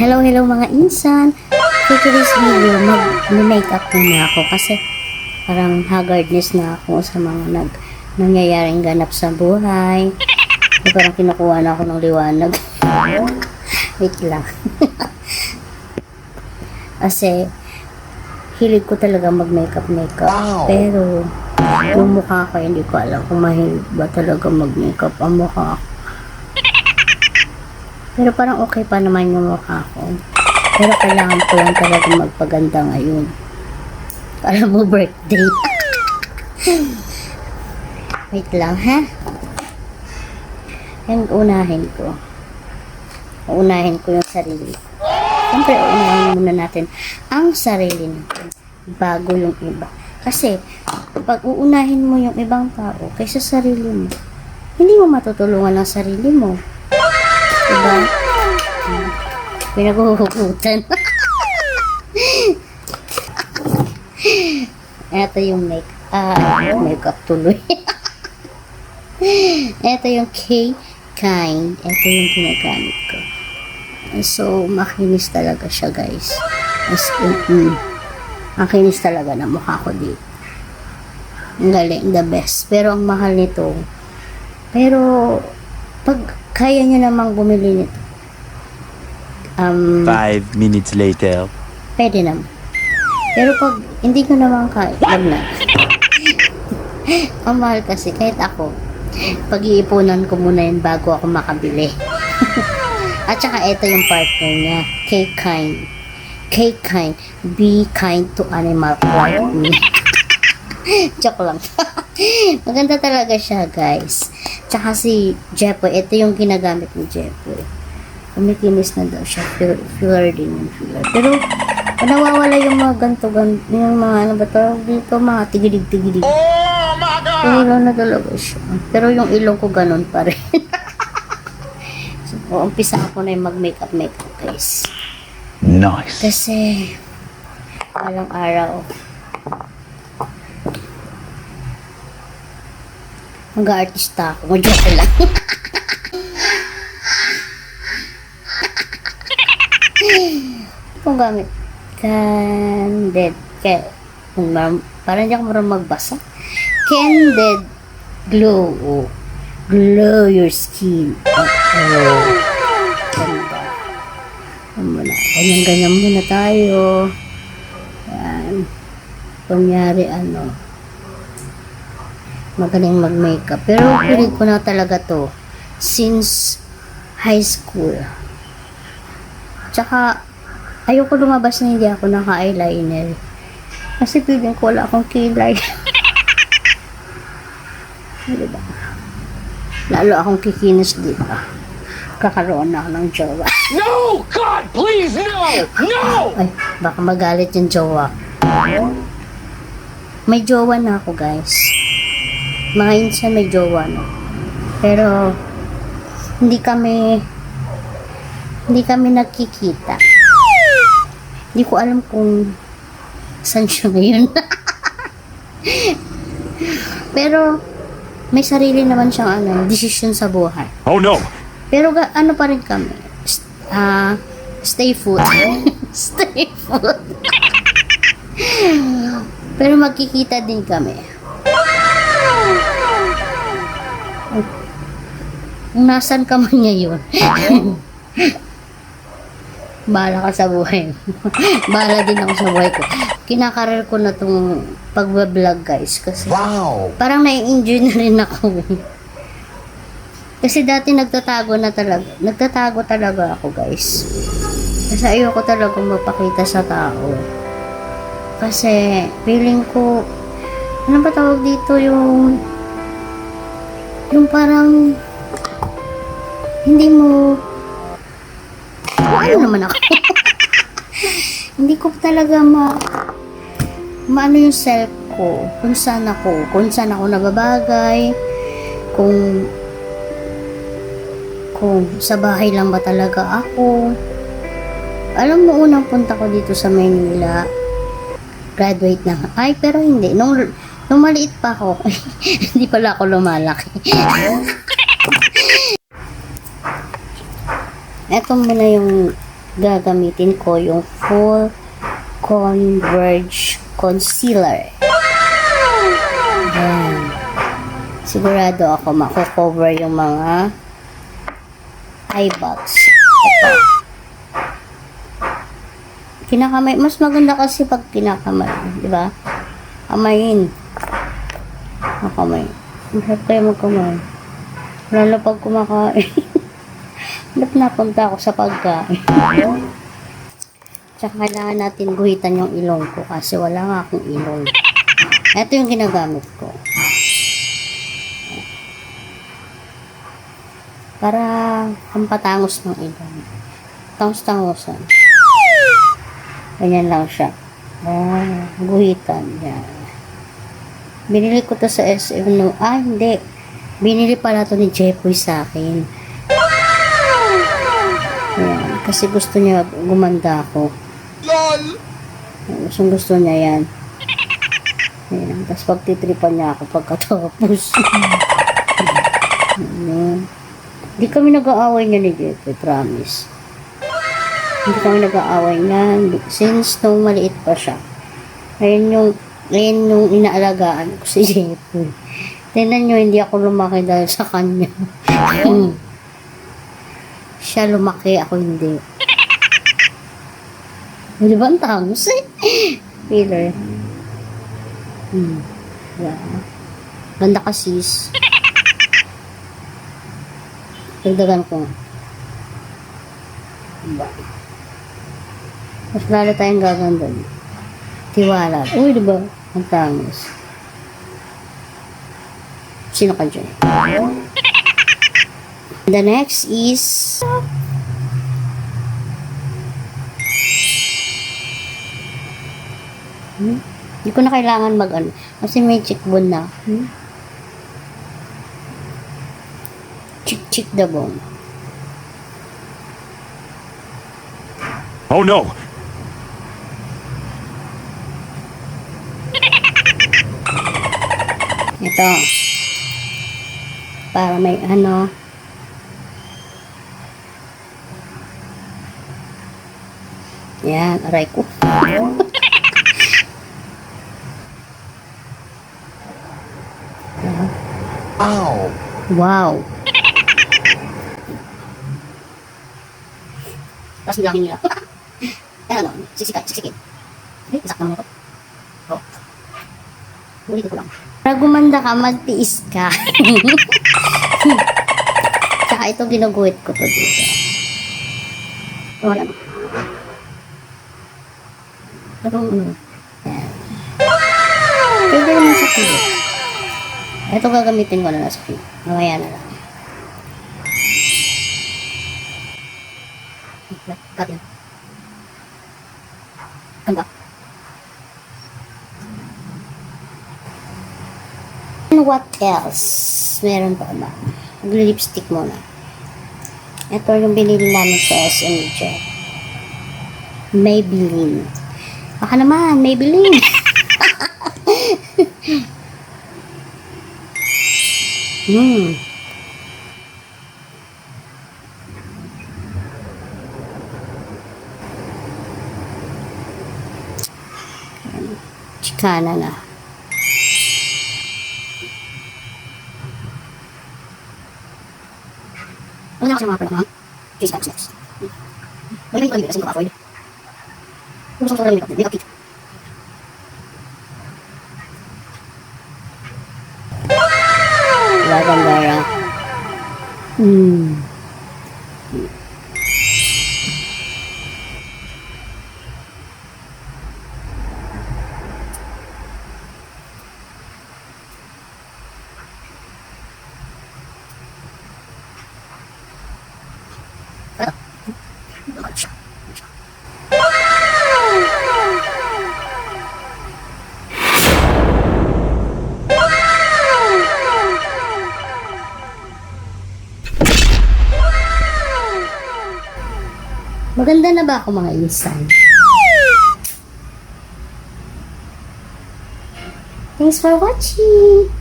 Hello mga insan. For today's video, mag-makeup muna ako kasi parang haggardness na ako sa mga nangyayaring ganap sa buhay. Parang kinukuha na ako ng liwanag. Wait lang. Kasi hilig ko talaga mag-makeup. Wow. Pero yung mukha ko, hindi ko alam kung mahilig ba talaga mag-makeup ang mukha ko. Pero parang okay pa naman yung mukha ko. Pero kailangan ko lang talaga magpaganda ngayon. Para mo birthday. Wait lang, ha? And unahin ko. Unahin ko yung sarili. Siyempre, unahin muna natin ang sarili natin bago yung iba. Kasi, pag uunahin mo yung ibang tao kaysa sarili mo, hindi mo matutulungan ang sarili mo. Diba? Pinaghuhugutan. Ito yung makeup tuloy. Ito yung K-Kind. Ito yung ginagamit ko. So, makinis talaga siya, guys. Makinis talaga na mukha ko dito. Ang galing, the best. Pero ang mahal nito. Pero, pag kaya nyo namang bumili nito, 5 minutes later. pwede naman. Pero pag hindi ko naman kaya, wag na. Ang mahal kasi, kahit ako, pag-iipunan ko muna yun bago ako makabili. At saka ito yung partner niya, K-Kind. K-Kind, be kind to animal like me. Joke lang. Maganda talaga siya, guys. Tsaka si Jepoy, ito yung ginagamit ni Jepoy. Kumikinis na daw siya. Filler din yung filler. Pero, nawawala yung mga ganto-ganto, yung mga ano ba tawag dito, mga tigidig-tigidig. Oh my God! Pero na talaga siya. Pero yung ilong ko ganun pa rin. So, umpisa ako na yung mag-makeup, guys. Nice. Kasi, walang araw. Mag-artista ako. Mag-joke lang. Kung gamit. Candid. Parang hindi ako marunong magbasa. Candid glow. Oh. Glow your skin. Oh. Ganda. Ganyan muna tayo. Yan. Kunyari magaling mag-makeup. Pero pilit ko na talaga to since high school. Tsaka, ayoko lumabas na hindi ako naka-eyeliner. Kasi piling ko wala akong kilay. Diba? Lalo akong kikinis dito. Kakaroon na ako ng jowa. No! God, please, no! No! Ay, baka magalit yung jowa. May jowa na ako, guys. Mga insan may jowa na. Pero, hindi kami nagkikita. Hindi ko alam kung saan siya ngayon. Pero, may sarili naman siyang desisyon sa buhay. Oh no! Pero ano pa rin kami? Stay food. Stay food. Pero magkikita din kami. Kung nasan ka man ngayon, bahala ka sa buhay mo. Bahala din ako sa buhay ko. Kinakaral ko na tong pag-vlog, guys. Kasi Wow! parang nai-enjoy na rin ako. Kasi dati nagtatago talaga ako, guys. Kasi ayoko talaga mapakita sa tao. Kasi feeling ko, ano ba tawag dito, yung parang hindi mo ano naman ako. Hindi ko talaga maano yung self ko, kung saan ako nababagay, kung sa bahay lang ba talaga ako. Alam mo, unang punta ko dito sa Maynila, graduate na. Ay, pero hindi. Nung maliit pa ako, hindi pala ako lumalaki. Eto muna yung gagamitin ko yung Full Converge Concealer. Ayan. Sigurado ako mako-cover yung mga eye bags. Ito. Kinakamay. Mas maganda kasi pag kinakamay. Di ba? Kamayin. Makamay. Masarap tayo magkamay. Lalo pag kumakain. Ba't napunta ako sa pagkain? Tsaka kailangan natin guhitan yung ilong ko kasi wala nga akong ilong. Ito yung ginagamit ko. Para pampatangos ng ilong. Tangos-tangosan. Ganyan lang siya. Guhitan. Yan. Binili ko to sa SM. No? Hindi. Binili pala to ni Jeffoy sa akin. Yan. Kasi gusto niya gumanda ako. LOL! Gusto niya yan. Yan. Tapos pagtitripan niya ako pagkatapos. Hindi kami nag-aaway niya ni Jeffoy, promise. Hindi kami nag-aaway niya since nung maliit pa siya. Ngayon yung inaalagaan ko si Jeffoy. Tingnan nyo, hindi ako lumaki dahil sa kanya. Siya lumaki, ako hindi. Di ba ang tangos eh? Filler. Yeah. Ganda ka sis. Dagdagan ko. Diba? Mas lalo tayong gaganda. Tiwala. Uy, diba? Ang tangos. Sino ka dyan? The next is hindi ko na kailangan mag-ano kasi may cheekbone na. Cheek the bone. Oh no! Ito. Para may ano. Yan, aray ko. Ow! Wow. Tapos nilangin nila. Yan ano, siksikin. Ay, isak naman ito. Oh. Ulit ko lang. Para gumanda ka, magtiis ka. Tsaka ito ginuguhit ko to dito. Wala na. Yan. Pwede naman sa pilit. Ito gagamitin ko na sa pilit. Mamaya na lang. Cut yan. Ganda. And what else? Meron pa ba? Mag-lipstick muna. Ito yung binili namin sa SM Jet. Maybelline. Baka naman, Maybelline. Chikana na. Ano na kasi mga pala, face mask next. Balik ko kasi maka-avoid. Kung gusto ko sa makeup kit. Gaganda. Maganda na ba ako mga insan? Thanks for watching!